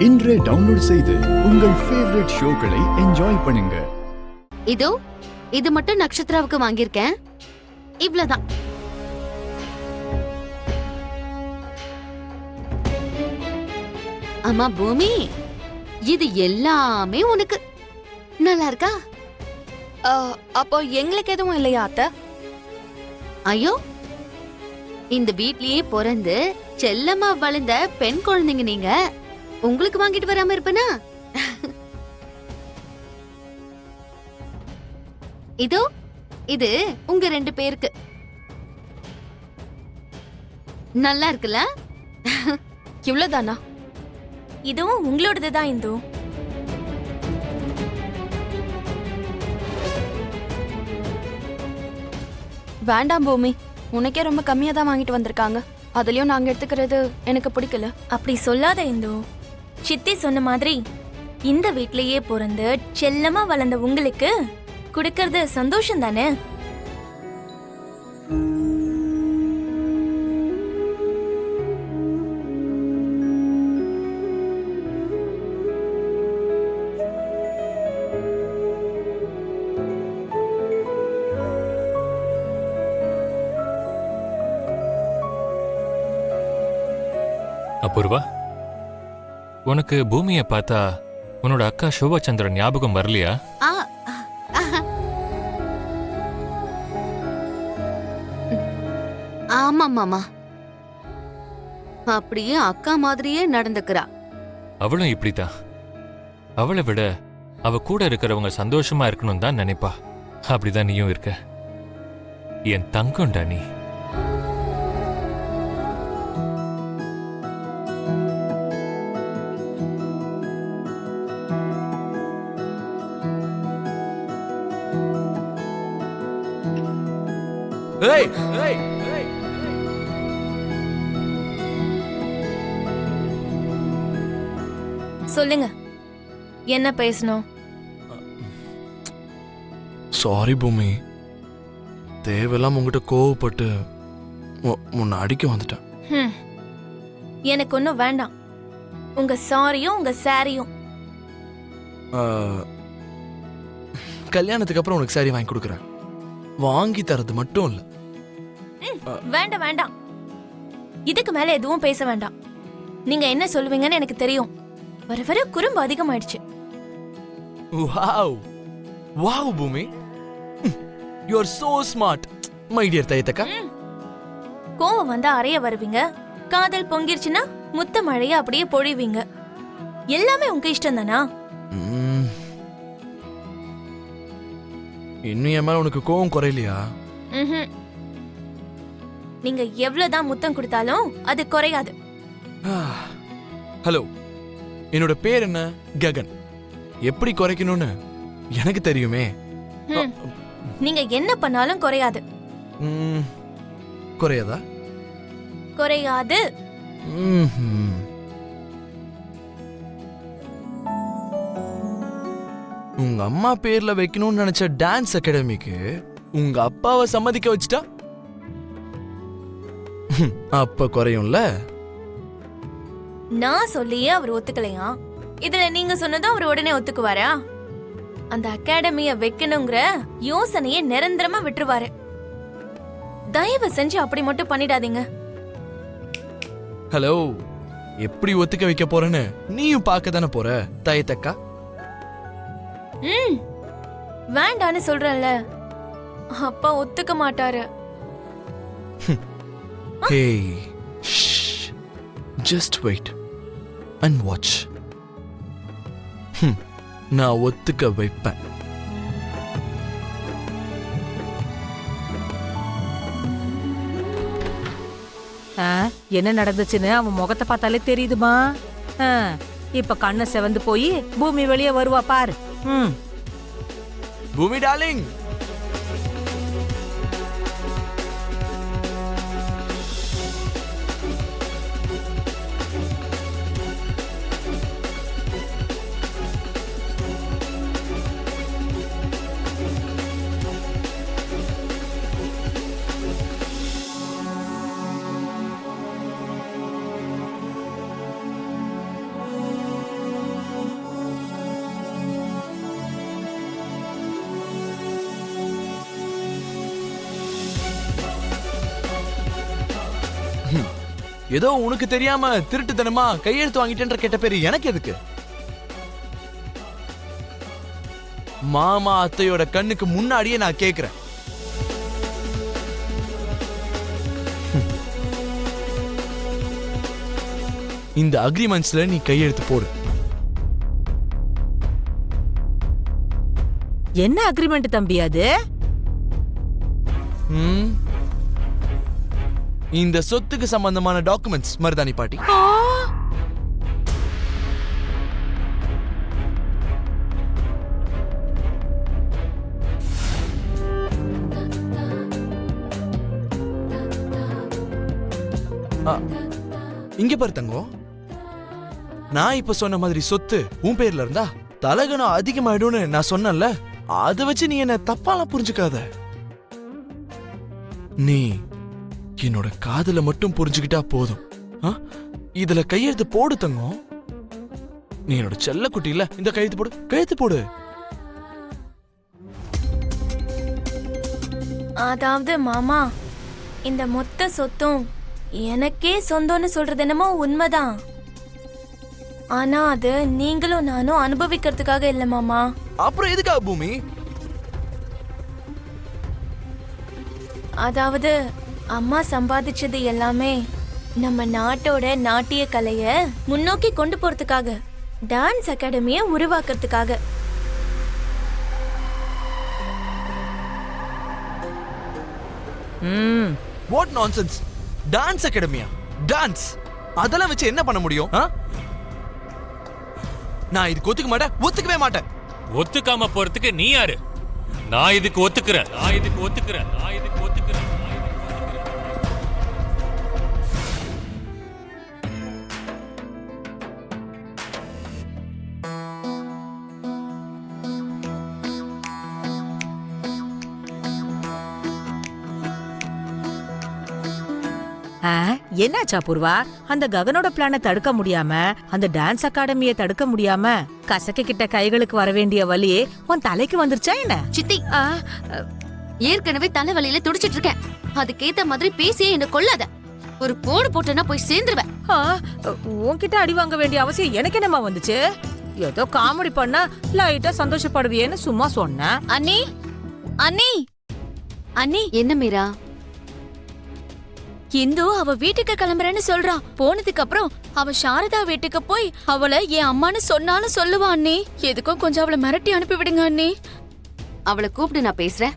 இன்றே டவுன்லோட் செய்து உங்கள் ஃபேவரட் ஷோக்களை என்ஜாய் பண்ணுங்க. இதோ இது மட்டும் நட்சத்திராவுக்கு வாங்கியிருக்கேன். இவ்வளவுதான். அம்மா பூமி, இது எல்லாமே உனக்கு. நல்லா இருக்கா? அப்போ எங்களுக்கு எதுவும் இல்லையா அத்தை? ஐயோ, இந்த வீட்லயே பிறந்து செல்லமா வளர்ந்த பெண் குழந்தைங்க நீங்க. உங்களுக்கு வாங்கிட்டு வராம இருப்பனா? இதோ இது உங்க 2 பேருக்கு. நல்லா இருக்குல்ல? இவ்வளவுதானா? இதுவும் உங்களோடதுதான் இந்து. வேண்டாம் பூமி, உனக்கே ரொம்ப கம்மியா தான் வாங்கிட்டு வந்திருக்காங்க. அதுலயும் நாங்க எடுத்துக்கிறது எனக்கு பிடிக்கல. அப்படி சொல்லாத இந்து. சித்தி சொன்ன மாதிரி இந்த வீட்லயே பிறந்து செல்லமா வளர்ந்த உங்களுக்கு கொடுக்கறது சந்தோஷம் தானே? அபூர்வா, உனக்கு பூமியை பார்த்தா உன்னோட அக்கா சோபாச்சந்திரன் ஞாபகம் வரலையா? ஆமா மாமா, அப்படியே அக்கா மாதிரியே நடந்துக்கிறா. அவளும் இப்படித்தான். அவளை விட அவ கூட இருக்கிறவங்க சந்தோஷமா இருக்கணும் தான் நினைப்பா. அப்படிதான் நீயும் இருக்க. என் தங்கம்டா நீ. சொல்லுங்க, என்ன பேசணும்? சாரி பூமி, தேவையில்லாம உங்ககிட்ட கோவப்பட்டு முன்ன அடிக்க வந்துட்டேன். எனக்கு ஒன்னும் வேண்டாம். உங்க சாரியும் உங்க சாரியும். கல்யாணத்துக்கு அப்புறம் உனக்கு சாரி வாங்கி கொடுக்குறேன். வாங்கி தரது மட்டும் இல்ல. வேண்டாம் வேண்டாம், இதுக்கு மேல எதுவும் பேச வேண்டாம். நீங்க என்ன சொல்லுவீங்கன்னு எனக்கு தெரியும். வர வர குறும்பு அதிகமாயிடுச்சு. வாவ் வாவ் பூமி, you are so smart my dear தையத்தக்கா. கோவம் வந்தா அறைய வருவீங்க, காதல் பொங்கிருச்சுன்னா முத்த மழைய அப்படியே பொழிவீங்க. எல்லாமே உங்க இஷ்டம் தானா? இன்னும் என் மேல உனக்கு கோவம் குறையலையா? நீங்க எவ்வளவுதான் முத்தம் கொடுத்தாலும் அது குறையாது. ஹலோ, என்னோட பேர் என்ன? ககன். எப்படி குறைக்கணும்னு எனக்கு தெரியுமே. நீங்க என்ன பண்ணாலும் குறையாது. குறையாதா? குறையாது. உங்க அம்மா பேர்ல வைக்கணும்னு நினைச்ச டான்ஸ் அகாடமிக்கு உங்க அப்பாவை சம்மதிக்க வச்சுட்டா அப்ப குறையும்ல. நான் சொல்லியே அவர் ஒத்துக்கலையா? இதுல நீங்க சொன்னதும் அவர் உடனே ஒத்துக்குவாரா? அந்த அகாடமிய வைக்கணுங்கிற யோசனையை நிரந்தரமா விட்டுருவாரு. தயவு செஞ்சு அப்படி மட்டும் பண்ணிடாதீங்க. ஹலோ, எப்படி ஒத்துக்க வைக்க போறேன்னு நீயும் பார்க்க தானே போற தையத்தக்கா. வேண்டான்னு சொல்றேன்ல, அப்பா ஒத்துக்க மாட்டாரு. Hey, just wait and watch. நான் ஒத்துக்க வைப்பேன். என்ன நடந்துச்சுன்னு அவன் முகத்தை பார்த்தாலே தெரியுதுமா. இப்ப கண்ணை செவந்து போய் பூமி வெளியே வருவா பாரு. பூமி டார்லிங், ஏதோ உனக்கு தெரியாம திருட்டுத்தனமா கையெழுத்து வாங்கிட்டேன்ற கெட்ட பேரு எனக்கு எதுக்கு? மாமா அத்தையோட கண்ணுக்கு முன்னாடியே நான் கேக்குறேன். இந்த அக்ரிமெண்ட்ஸ்ல நீ கையெழுத்து போடு. என்ன அக்ரிமெண்ட் தம்பி அது? இந்த சொத்துக்கு சம்பந்தமான டாக்குமெண்ட்ஸ் மருதாணி பாட்டி. இங்க பாரு தங்கம், நான் இப்ப சொன்ன மாதிரி சொத்து உன் பேர்ல இருந்தா தலகணம் அதிகமாயிடும்னு நான் சொன்னேன்ல, அதை வச்சு நீ என்ன தப்பாலாம் புரிஞ்சுக்காத. நீ என்னோட காதல மட்டும் புரிஞ்சுக்கிட்டா போதும். இதுல கையெழுத்து போடு தங்கம். நீ என்னோட செல்ல குட்டி இல்ல, இந்த கையெழுத்து போடு, கையெழுத்து போடு. அதாவது மாமா, இந்த மொத்த சொத்தும் எனக்கே சொந்தம்னு சொல்றது என்னமோ உண்மைதான். ஆனா அது நீங்களும் நானும் அனுபவிக்கிறதுக்காக இல்ல மாமா. அப்புறம் எதுக்கா பூமி? அதாவது அம்மா சம்பாதிச்சது எல்லாமே நம்ம நாட்டோட நாட்டிய கலைய முன்னோக்கி கொண்டு போறதுக்காக, டான்ஸ் அகாடமிய உருவாக்குறதுக்காக. What nonsense? டான்ஸ் அகாடமியா? டான்ஸ் அதெல்லாம் வச்சு என்ன பண்ண முடியும்? நான் இதுக்கு ஒத்துக்க மாட்டேன், ஒத்துக்கவே மாட்டேன். ஒத்துக்காம போறதுக்கு நீ யாரு? நான் இதுக்கு ஒத்துக்கிறேன். நான் இதுக்கு ஒத்துக்கிறேன். நான் இதுக்கு ஒத்துக்கிறேன். என்னாச்சா பூர்வா? அந்த ககனோட பிளான தடுக்க முடியாம, அந்த டான்ஸ் அகாடமியை தடுக்க முடியாம, கசக்க கிட்ட கைகளுக்கு வர வேண்டிய வலி உன் தலைக்கு வந்துருச்சா என்ன? சித்தி, ஏற்கனவே தலைவலியில துடிச்சிட்டு இருக்கேன். அதுக்கேத்த மாதிரி பேசியே என்ன கொல்லாத. ஒரு போடு போட்டேன்னா போய் சேர்ந்துருவேன். உன்கிட்ட அடி வாங்க வேண்டிய அவசியம் எனக்கு என்னமா வந்துச்சு? ஏதோ காமெடி பண்ண லைட்டா சந்தோஷப்படுவியேன்னு சும்மா சொன்னேன். அண்ணி, அண்ணி, அண்ணி, என்ன மீரா? இந்து அவ வீட்டுக்கு கிளம்புறேன்னு சொல்றா. போனதுக்கு அப்புறம் அவ சாரதா வீட்டுக்கு போய் அவளை என் அம்மான்னு சொன்னாலும் சொல்லுவா அண்ணி. எதுக்கும் கொஞ்சம் அவளை மிரட்டி அனுப்பி விடுங்க அண்ணி. அவளை கூப்பிட்டு நான் பேசுறேன்.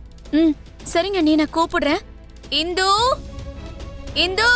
சரிங்க அண்ணி, நான் கூப்பிடுறேன். இந்து, இந்து.